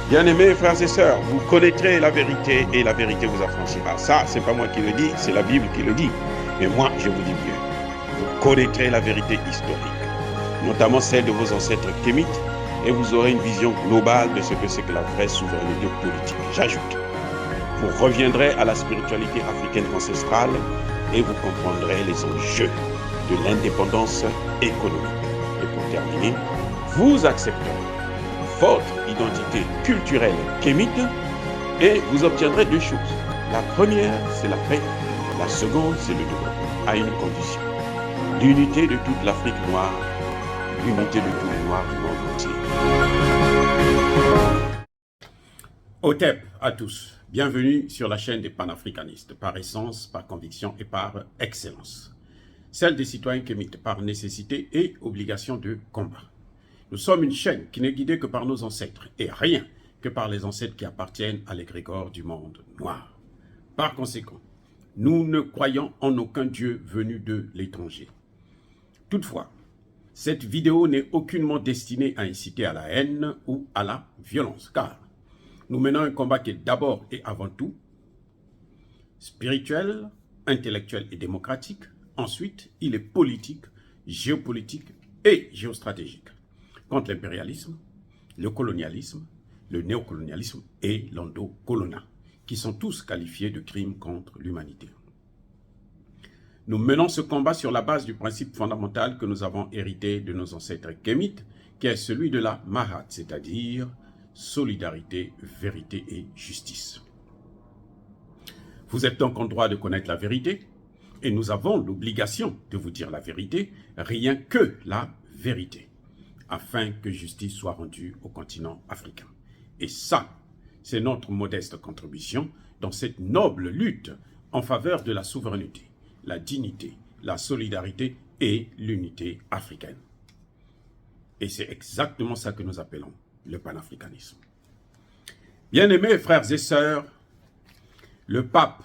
Bien-aimés frères et sœurs, vous connaîtrez la vérité et la vérité vous affranchira. Ça, c'est pas moi qui le dis, c'est la Bible qui le dit. Mais moi, je vous dis mieux. Vous connaîtrez la vérité historique, notamment celle de vos ancêtres kémites, et vous aurez une vision globale de ce que c'est que la vraie souveraineté politique. J'ajoute, vous reviendrez à la spiritualité africaine ancestrale et vous comprendrez les enjeux de l'indépendance économique. Et pour terminer, vous accepterez votre identité culturelle kémite et vous obtiendrez deux choses. La première, c'est la paix. La seconde, c'est le développement, à une condition. L'unité de toute l'Afrique noire, l'unité de tous les Noirs du monde entier. Otep à tous. Bienvenue sur la chaîne des panafricanistes, par essence, par conviction et par excellence. Celle des citoyens kémites, par nécessité et obligation de combat. Nous sommes une chaîne qui n'est guidée que par nos ancêtres, et rien que par les ancêtres qui appartiennent à l'égrégore du monde noir. Par conséquent, nous ne croyons en aucun Dieu venu de l'étranger. Toutefois, cette vidéo n'est aucunement destinée à inciter à la haine ou à la violence, car nous menons un combat qui est d'abord et avant tout spirituel, intellectuel et démocratique. Ensuite, il est politique, géopolitique et géostratégique. Contre l'impérialisme, le colonialisme, le néocolonialisme et l'endocolonat, qui sont tous qualifiés de crimes contre l'humanité. Nous menons ce combat sur la base du principe fondamental que nous avons hérité de nos ancêtres kémites, qui est celui de la Mahat, c'est-à-dire solidarité, vérité et justice. Vous êtes donc en droit de connaître la vérité, et nous avons l'obligation de vous dire la vérité, rien que la vérité, afin que justice soit rendue au continent africain. Et ça, c'est notre modeste contribution dans cette noble lutte en faveur de la souveraineté, la dignité, la solidarité et l'unité africaine. Et c'est exactement ça que nous appelons le panafricanisme. Bien-aimés frères et sœurs, le pape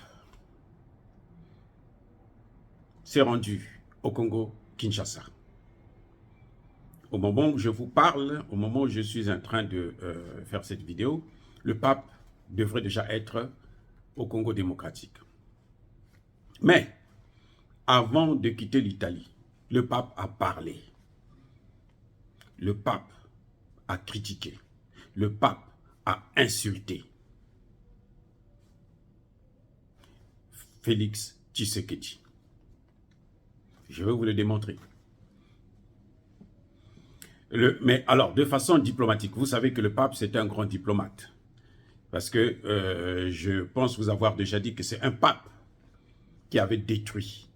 s'est rendu au Congo-Kinshasa. Au moment où je vous parle, au moment où je suis en train de faire cette vidéo, le pape devrait déjà être au Congo démocratique. Mais, avant de quitter l'Italie, le pape a parlé. Le pape a critiqué. Le pape a insulté Félix Tshisekedi. Je vais vous le démontrer. Mais alors, de façon diplomatique, vous savez que le pape, c'est un grand diplomate. Parce que je pense vous avoir déjà dit que c'est un pape qui avait détruit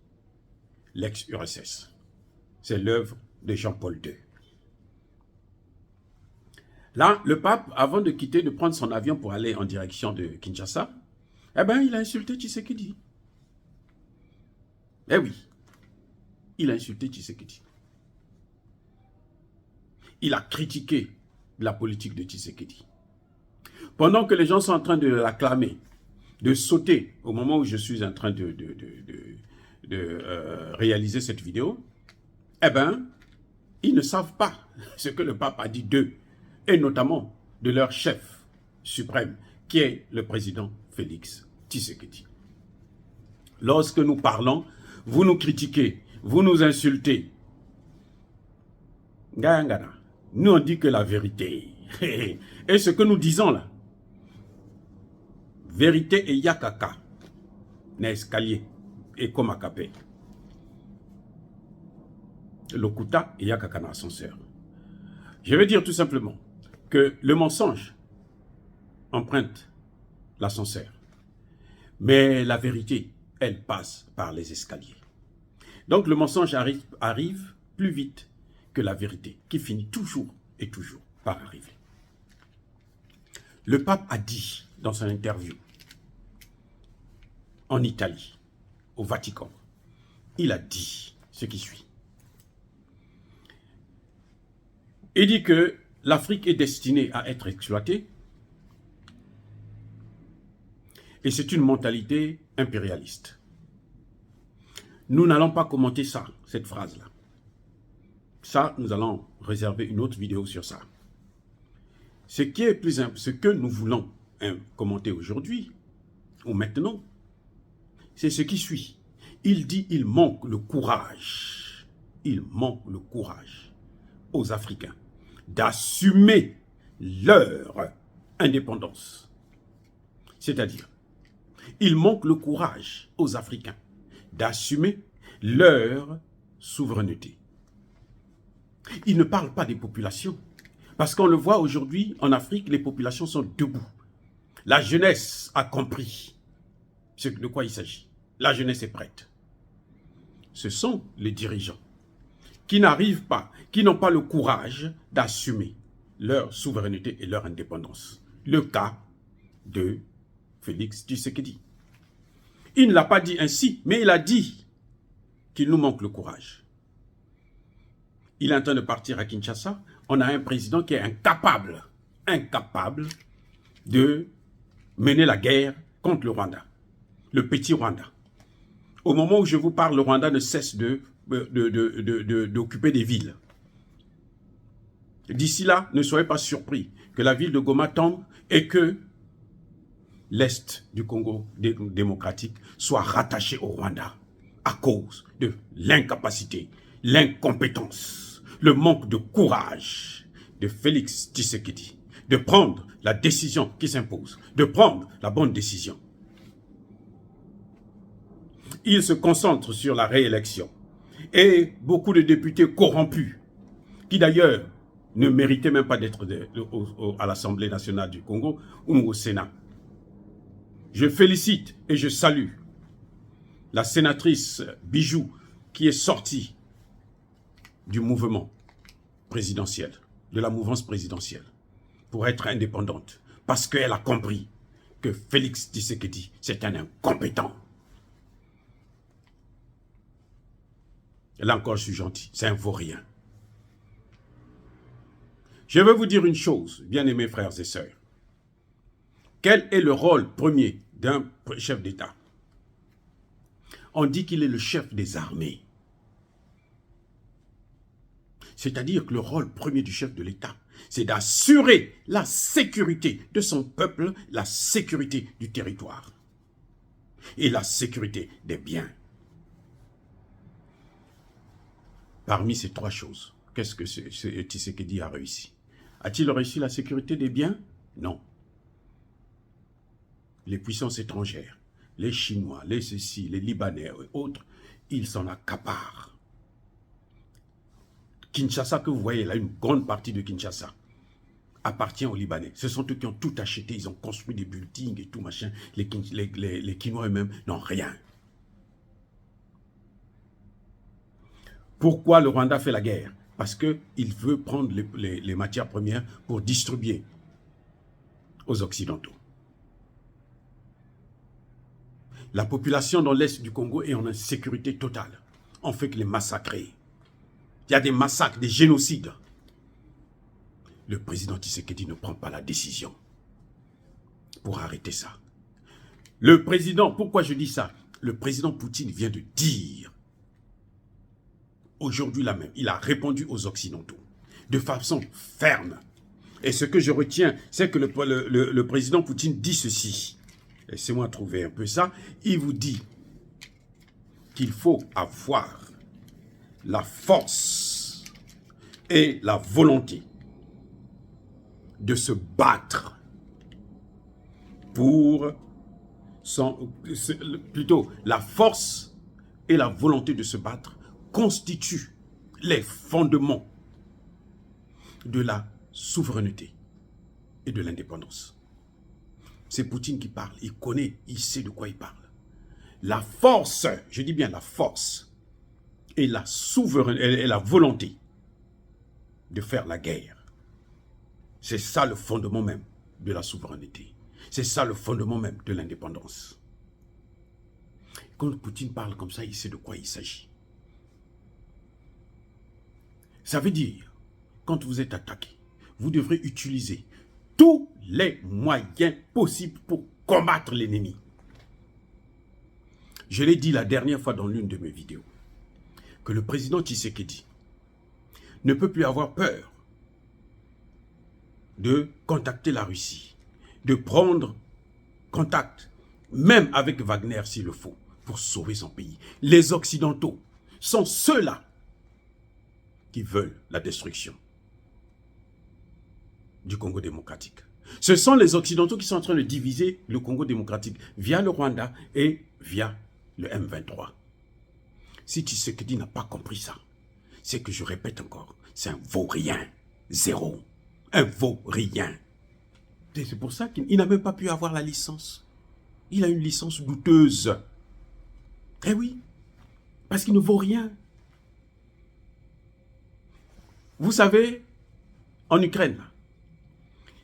l'ex-URSS. C'est l'œuvre de Jean-Paul II. Là, le pape, avant de quitter, de prendre son avion pour aller en direction de Kinshasa, eh bien, il a insulté Tshisekedi. Eh oui, il a insulté Tshisekedi. Il a critiqué la politique de Tshisekedi. Pendant que les gens sont en train de l'acclamer, de sauter au moment où je suis en train de réaliser cette vidéo, eh bien, ils ne savent pas ce que le pape a dit d'eux, et notamment de leur chef suprême, qui est le président Félix Tshisekedi. Lorsque nous parlons, vous nous critiquez, vous nous insultez. Ngangana. Nous, on dit que la vérité. Et ce que nous disons là, vérité et yakaka, n'escalier et komakapé. Lokuta et yakaka n'ascenseur. Je veux dire tout simplement que le mensonge emprunte l'ascenseur. Mais la vérité, elle passe par les escaliers. Donc le mensonge arrive plus vite que la vérité, qui finit toujours et toujours par arriver. Le pape a dit dans son interview en Italie, au Vatican, il a dit ce qui suit. Il dit que l'Afrique est destinée à être exploitée et c'est une mentalité impérialiste. Nous n'allons pas commenter ça, cette phrase-là. Ça, nous allons réserver une autre vidéo sur ça. Ce qui est plus simple, ce que nous voulons commenter aujourd'hui, ou maintenant, c'est ce qui suit. Il dit il manque le courage. Il manque le courage aux Africains d'assumer leur indépendance. C'est-à-dire, il manque le courage aux Africains d'assumer leur souveraineté. Il ne parle pas des populations, parce qu'on le voit aujourd'hui, en Afrique, les populations sont debout. La jeunesse a compris de quoi il s'agit. La jeunesse est prête. Ce sont les dirigeants qui n'arrivent pas, qui n'ont pas le courage d'assumer leur souveraineté et leur indépendance. Le cas de Félix Tshisekedi. Il ne l'a pas dit ainsi, mais il a dit qu'il nous manque le courage. Il est en train de partir à Kinshasa. On a un président qui est incapable de mener la guerre contre le Rwanda, le petit Rwanda. Au moment où je vous parle, le Rwanda ne cesse d'occuper des villes. D'ici là, ne soyez pas surpris que la ville de Goma tombe et que l'Est du Congo démocratique soit rattaché au Rwanda à cause de l'incapacité, l'incompétence, le manque de courage de Félix Tshisekedi de prendre la décision qui s'impose, de prendre la bonne décision. Il se concentre sur la réélection. Et beaucoup de députés corrompus, qui d'ailleurs ne méritaient même pas d'être à l'Assemblée nationale du Congo ou au Sénat. Je félicite et je salue la sénatrice Bijou qui est sortie du mouvement présidentiel, de la mouvance présidentielle, pour être indépendante, parce qu'elle a compris que Félix Tshisekedi, c'est un incompétent. Là encore, je suis gentil, c'est un vaurien. Je veux vous dire une chose, bien-aimés frères et sœurs. Quel est le rôle premier d'un chef d'État? On dit qu'il est le chef des armées. C'est-à-dire que le rôle premier du chef de l'État, c'est d'assurer la sécurité de son peuple, la sécurité du territoire et la sécurité des biens. Parmi ces trois choses, qu'est-ce que Tshisekedi a réussi? A-t-il réussi la sécurité des biens? Non. Les puissances étrangères, les Chinois, les ceci, les Libanais et autres, ils s'en accaparent. Kinshasa que vous voyez là, une grande partie de Kinshasa appartient aux Libanais. Ce sont eux qui ont tout acheté, ils ont construit des buildings et tout machin. Les Kinois eux-mêmes n'ont rien. Pourquoi le Rwanda fait la guerre? Parce qu'il veut prendre les matières premières pour distribuer aux Occidentaux. La population dans l'Est du Congo est en insécurité totale. On fait que les massacrer. Il y a des massacres, des génocides. Le président Tshisekedi ne prend pas la décision pour arrêter ça. Le président, pourquoi je dis ça? Le président Poutine vient de dire, aujourd'hui là même, il a répondu aux Occidentaux de façon ferme. Et ce que je retiens, c'est que le président Poutine dit ceci. Laissez-moi trouver un peu ça. Il vous dit qu'il faut avoir la force et la volonté de se battre pour plutôt la force et la volonté de se battre constituent les fondements de la souveraineté et de l'indépendance. C'est Poutine qui parle, il connaît, il sait de quoi il parle. La force, je dis bien la force, et la souveraineté, et la volonté de faire la guerre. C'est ça le fondement même de la souveraineté. C'est ça le fondement même de l'indépendance. Quand Poutine parle comme ça, il sait de quoi il s'agit. Ça veut dire, quand vous êtes attaqué, vous devrez utiliser tous les moyens possibles pour combattre l'ennemi. Je l'ai dit la dernière fois dans l'une de mes vidéos, que le président Tshisekedi ne peut plus avoir peur de contacter la Russie, de prendre contact, même avec Wagner s'il le faut, pour sauver son pays. Les Occidentaux sont ceux-là qui veulent la destruction du Congo démocratique. Ce sont les Occidentaux qui sont en train de diviser le Congo démocratique via le Rwanda et via le M23. Si Tshisekedi n'a pas compris ça, c'est que je répète encore, c'est un vaurien, zéro, un vaurien. C'est pour ça qu'il n'a même pas pu avoir la licence. Il a une licence douteuse. Eh oui, parce qu'il ne vaut rien. Vous savez, en Ukraine,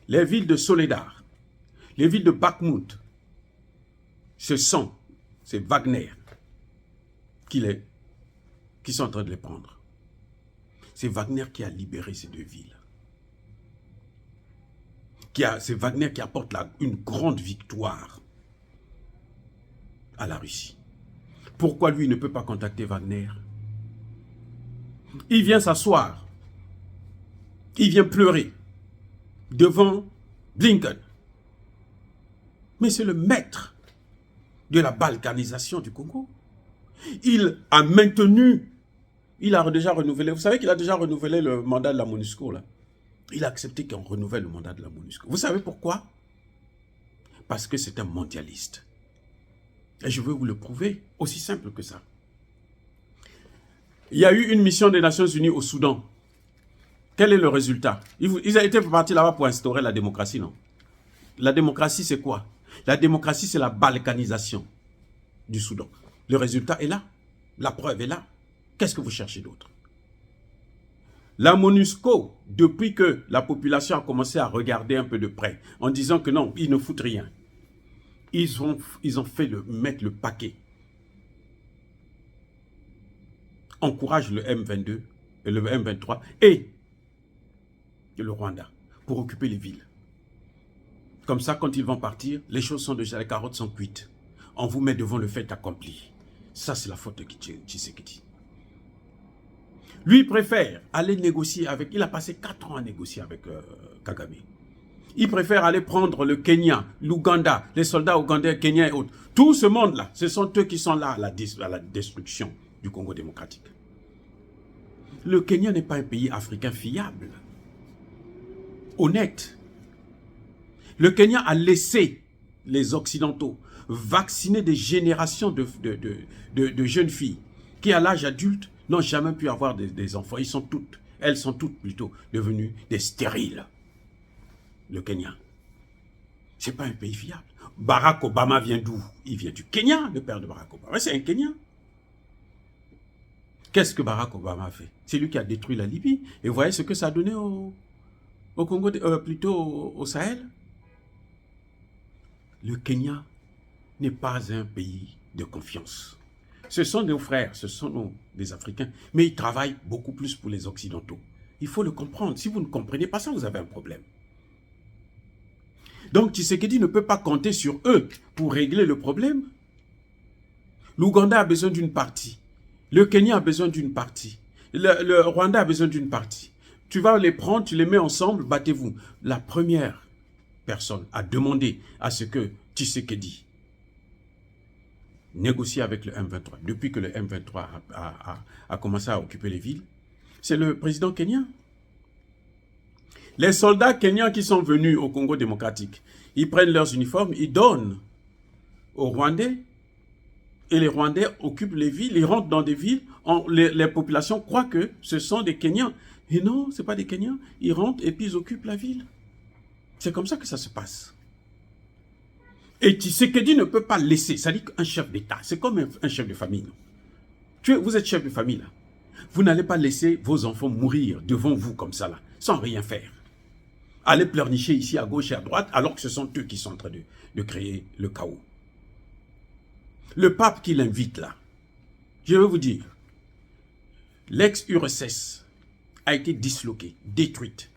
les villes de Soledar, les villes de Bakhmut, c'est Wagner qui sont en train de les prendre. C'est Wagner qui a libéré ces deux villes. C'est Wagner qui apporte une grande victoire à la Russie. Pourquoi lui ne peut pas contacter Wagner? Il vient s'asseoir. Il vient pleurer devant Blinken. Mais c'est le maître de la balkanisation du Congo. Il a maintenu, il a déjà renouvelé, vous savez qu'il a déjà renouvelé le mandat de la MONUSCO là. Il a accepté qu'on renouvelle le mandat de la MONUSCO. Vous savez pourquoi? Parce que c'est un mondialiste. Et je veux vous le prouver, aussi simple que ça. Il y a eu une mission des Nations Unies au Soudan. Quel est le résultat? Ils ont été partis là-bas pour instaurer la démocratie, non? La démocratie, c'est quoi? La démocratie, c'est la balkanisation du Soudan. Le résultat est là. La preuve est là. Qu'est-ce que vous cherchez d'autre? La MONUSCO, depuis que la population a commencé à regarder un peu de près, en disant que non, ils ne foutent rien, ils ont fait mettre le paquet. Encourage le M22, le M23 et le Rwanda pour occuper les villes. Comme ça, quand ils vont partir, les choses sont déjà, les carottes sont cuites. On vous met devant le fait accompli. Ça, c'est la faute de Tshisekedi. Lui préfère aller négocier avec... Il a passé 4 ans à négocier avec Kagame. Il préfère aller prendre le Kenya, l'Ouganda, les soldats ougandais, kenyans et autres. Tout ce monde-là, ce sont eux qui sont là à la destruction du Congo démocratique. Le Kenya n'est pas un pays africain fiable, honnête. Le Kenya a laissé les Occidentaux vacciner des générations de jeunes filles qui, à l'âge adulte, n'ont jamais pu avoir des enfants. Elles sont toutes plutôt devenues des stériles. Le Kenya. Ce n'est pas un pays fiable. Barack Obama vient d'où? Il vient du Kenya, le père de Barack Obama. C'est un Kenyan. Qu'est-ce que Barack Obama a fait? C'est lui qui a détruit la Libye. Et vous voyez ce que ça a donné au Congo, plutôt au Sahel. Le Kenya n'est pas un pays de confiance. Ce sont nos frères, ce sont des Africains, mais ils travaillent beaucoup plus pour les Occidentaux. Il faut le comprendre. Si vous ne comprenez pas ça, vous avez un problème. Donc Tshisekedi ne peut pas compter sur eux pour régler le problème. L'Ouganda a besoin d'une partie. Le Kenya a besoin d'une partie. Le Rwanda a besoin d'une partie. Tu vas les prendre, tu les mets ensemble, battez-vous. La première personne a demandé à ce que Tshisekedi négocie avec le M23. Depuis que le M23 a commencé à occuper les villes, c'est le président kenyan. Les soldats kenyans qui sont venus au Congo démocratique, ils prennent leurs uniformes, ils donnent aux Rwandais, et les Rwandais occupent les villes, ils rentrent dans des villes, les populations croient que ce sont des Kenyans. Et non, ce n'est pas des Kenyans, ils rentrent et puis ils occupent la ville. C'est comme ça que ça se passe. Et Tshisekedi ne peut pas laisser, ça dit qu'un chef d'État, c'est comme un chef de famille. Vous êtes chef de famille, là. Vous n'allez pas laisser vos enfants mourir devant vous comme ça, là, sans rien faire. Allez pleurnicher ici à gauche et à droite, alors que ce sont eux qui sont en train de créer le chaos. Le pape qui l'invite là, je vais vous dire, l'ex-URSS a été disloquée, détruite,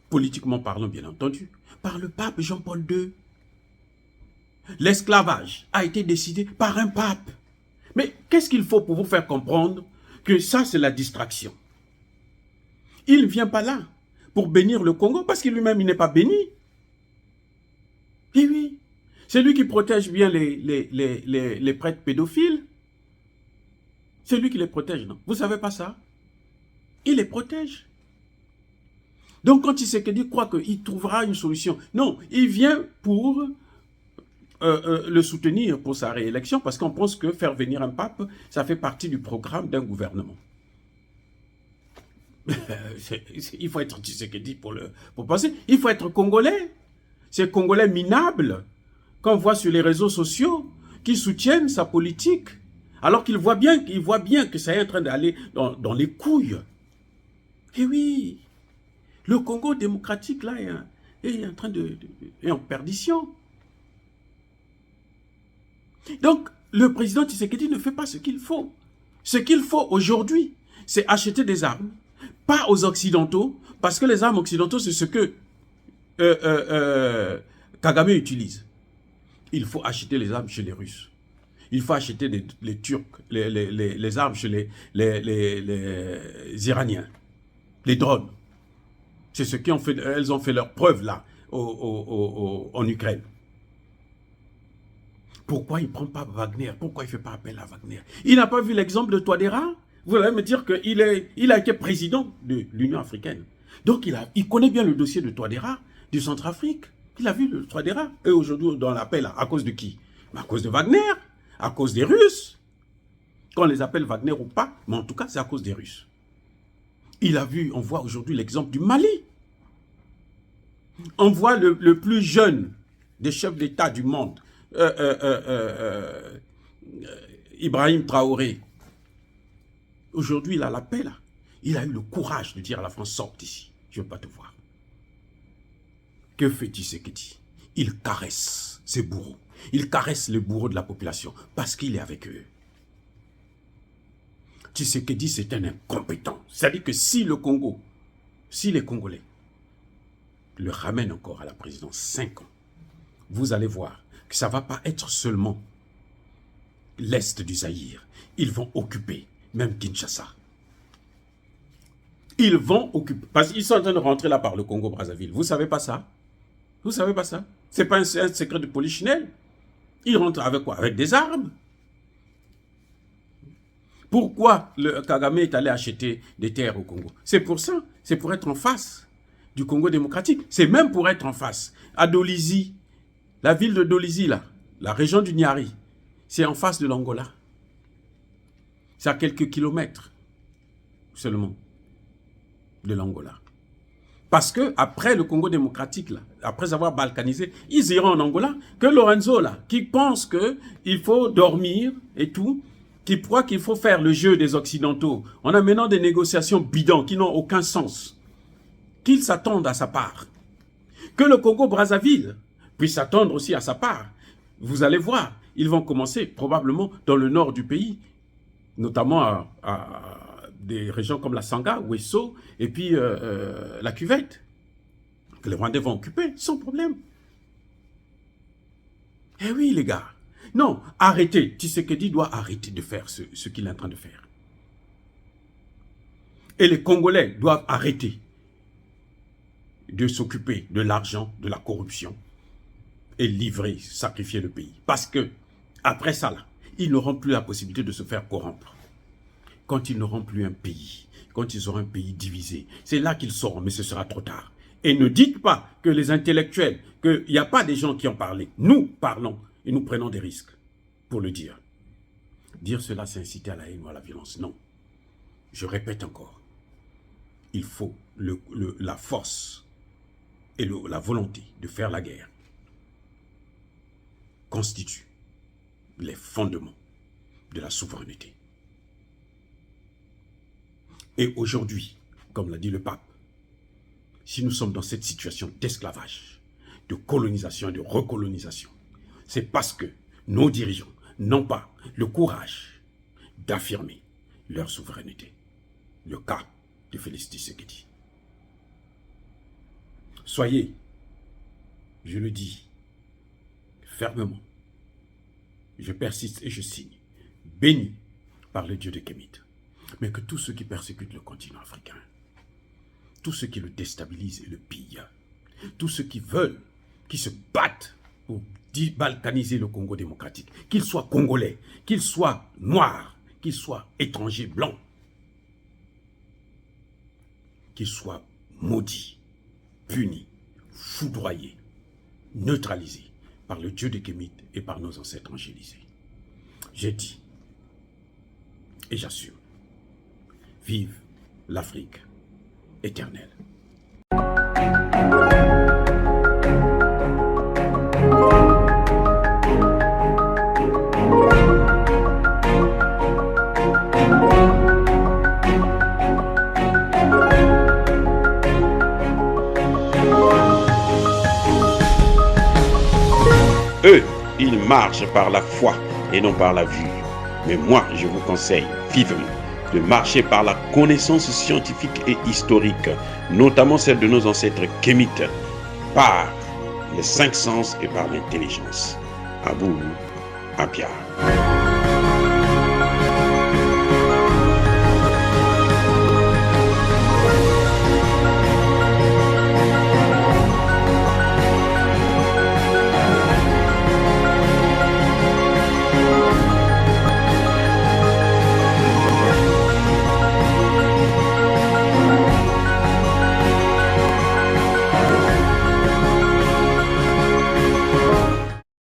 politiquement parlant bien entendu, par le pape Jean-Paul II. L'esclavage a été décidé par un pape. Mais qu'est-ce qu'il faut pour vous faire comprendre que ça c'est la distraction? Il ne vient pas là pour bénir le Congo, parce qu'il lui-même, il n'est pas béni. Et oui, c'est lui qui protège bien les prêtres pédophiles. C'est lui qui les protège, non? Vous ne savez pas ça? Il les protège. Donc, quand Tshisekedi croit qu'il trouvera une solution, non, il vient pour le soutenir pour sa réélection, parce qu'on pense que faire venir un pape, ça fait partie du programme d'un gouvernement. Il faut être Tshisekedi pour penser. Il faut être congolais. Ces Congolais minables qu'on voit sur les réseaux sociaux qui soutiennent sa politique, alors qu'ils voient bien que ça est en train d'aller dans les couilles. Et oui, le Congo démocratique, là, est en train est en perdition. Donc, le président Tshisekedi ne fait pas ce qu'il faut. Ce qu'il faut aujourd'hui, c'est acheter des armes, pas aux Occidentaux, parce que les armes occidentaux, c'est ce que Kagame utilise. Il faut acheter les armes chez les Russes. Il faut acheter les Turcs, les armes chez les Iraniens, les drones. C'est ce qu'elles ont fait leur preuve là, en Ukraine. Pourquoi il ne prend pas Wagner? Pourquoi il ne fait pas appel à Wagner? Il n'a pas vu l'exemple de Touadéra? Vous allez me dire qu'il a été président de l'Union africaine. Donc il connaît bien le dossier de Touadéra, du Centrafrique. Il a vu le Touadéra. Et aujourd'hui, dans l'appel, à cause de qui? À cause de Wagner, à cause des Russes. Qu'on les appelle Wagner ou pas, mais en tout cas, c'est à cause des Russes. Il a vu, on voit aujourd'hui l'exemple du Mali. On voit le plus jeune des chefs d'État du monde, Ibrahim Traoré. Aujourd'hui, il a la paix là. Il a eu le courage de dire à la France, sorte d'ici, je ne veux pas te voir. Que fait Tshisekedi? Il caresse ses bourreaux. Il caresse les bourreaux de la population parce qu'il est avec eux. Tshisekedi, c'est un incompétent. C'est-à-dire que si le Congo, si les Congolais le ramènent encore à la présidence 5 ans, vous allez voir que ça ne va pas être seulement l'Est du Zaïre. Ils vont occuper même Kinshasa. Ils vont occuper, parce qu'ils sont en train de rentrer là par le Congo-Brazzaville. Vous ne savez pas ça? Vous ne savez pas ça? Ce n'est pas un secret de polichinelle. Ils rentrent avec quoi? Avec des armes. Pourquoi le Kagame est allé acheter des terres au Congo? C'est pour ça. C'est pour être en face du Congo démocratique. C'est même pour être en face. À Dolisie, la ville de Dolisie, là, la région du Niari, c'est en face de l'Angola. C'est à quelques kilomètres seulement de l'Angola. Parce que après le Congo démocratique, là, après avoir balkanisé, ils iront en Angola. Que Lorenzo, là, qui pense qu'il faut dormir et tout, qui croit qu'il faut faire le jeu des Occidentaux, en amenant des négociations bidons qui n'ont aucun sens, qu'ils s'attendent à sa part. Que le Congo-Brazzaville puisse s'attendre aussi à sa part. Vous allez voir, ils vont commencer probablement dans le nord du pays, notamment à des régions comme la Sanga, Ouesso, et puis la Cuvette, que les Rwandais vont occuper sans problème. Eh oui, les gars. Non, arrêtez. Tshisekedi doit arrêter de faire ce qu'il est en train de faire. Et les Congolais doivent arrêter de s'occuper de l'argent, de la corruption, et livrer, sacrifier le pays. Parce que, après ça, là, ils n'auront plus la possibilité de se faire corrompre. Quand ils n'auront plus un pays, quand ils auront un pays divisé, c'est là qu'ils sauront, mais ce sera trop tard. Et ne dites pas que les intellectuels, qu'il n'y a pas des gens qui ont parlé. Nous parlons et nous prenons des risques pour le dire. Dire cela, c'est inciter à la haine ou à la violence. Non. Je répète encore. Il faut la force et la volonté de faire la guerre constituent les fondements de la souveraineté. Et aujourd'hui, comme l'a dit le pape, si nous sommes dans cette situation d'esclavage, de colonisation et de recolonisation, c'est parce que nos dirigeants n'ont pas le courage d'affirmer leur souveraineté. Le cas de Félix Tshisekedi. Soyez, je le dis fermement, je persiste et je signe, bénis par le Dieu de Kémit, mais que tous ceux qui persécutent le continent africain tous ceux qui le déstabilisent et le pillent, tous ceux qui veulent, qui se battent pour balkaniser le Congo démocratique, qu'ils soient congolais, qu'ils soient noirs, qu'ils soient étrangers blancs, qu'ils soient maudits, punis, foudroyés, neutralisés par le Dieu des Kémites et par nos ancêtres angélisés. J'ai dit, et j'assume, vive l'Afrique éternelle. Eux, ils marchent par la foi et non par la vue. Mais moi, je vous conseille vivement de marcher par la connaissance scientifique et historique, notamment celle de nos ancêtres kémites, par les 5 sens et par l'intelligence. Abou Abia.